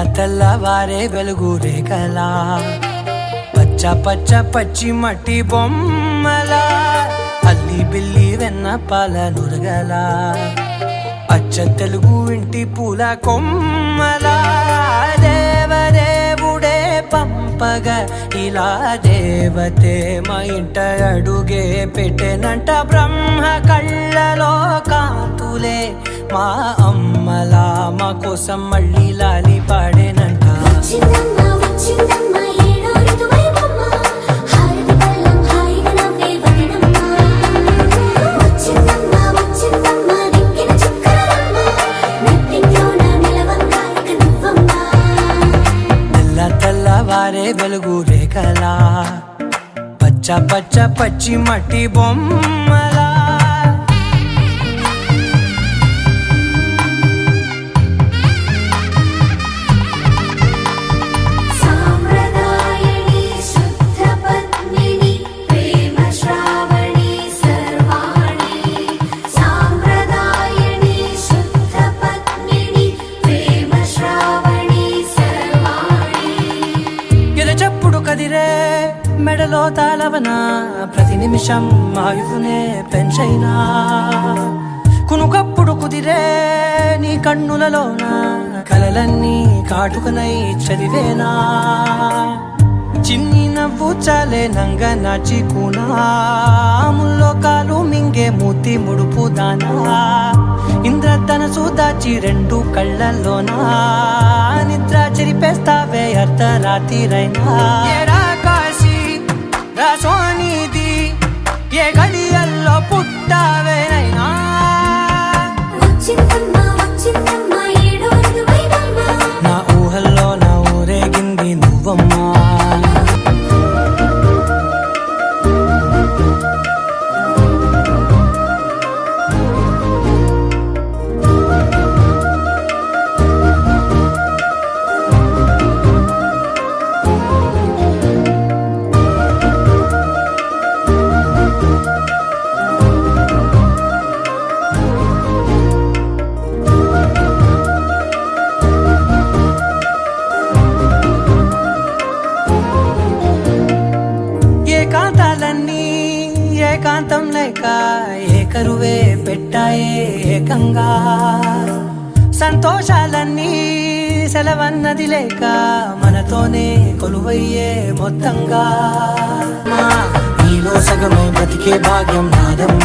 తెల్లవారే వెలుగు రేఖలా పచ్చ పచ్చ పచ్చి మట్టి బొమ్మలా అల్లి బిల్లి వెన్న పాల నురగలా అచ్చ తెలుగు ఇంటి పూల కొమ్మలా దేవదేవుడే పంపగా ఇలా దేవతే మా ఇంట అడుగే పెట్టెనంట బ్రహ్మ కళ్ళలో కాంతులే మా అమ్మలా మా కోసం మళ్ళీ లాలి పాడేనంట. తెల్లవారే వెలుగు రేఖలా పచ్చ పచ్చ పచ్చి మట్టి బొమ్మలా కదిరే మెడలో తాళవన ప్రతి నిమిషం ఆయువునే పెంచైనా కునుకప్పుడు కుదిరే నీ కన్నులలోన కలలన్నీ కాటుకనై చదివేనా చిన్ని నవ్వు చాలే నంగ నాచి కూనాముల్లో కాలు మింగే మూతి ముడుపు దానా ఇంద్రధనసు దాచి రెండు కళ్ళల్లోనా నిద్ర చెరిపేస్తావే అర్ధరాత్రిరైనా కాశీ రాసోనిది ఏ గడియల్లో పుట్టావేనైనా నా ఊహల్లో నా ఊరేగింది నువ్వమ్మా. ఏకాంతాలన్నీ ఏకాంతం లేక ఏకరువే పెట్టాయే ఏకంగా సంతోషాలన్నీ సెలవన్నది లేక మనతోనే కొలువయ్యే మొత్తంగా నీలో సగమే బతికే భాగ్యం నాదమ్మ.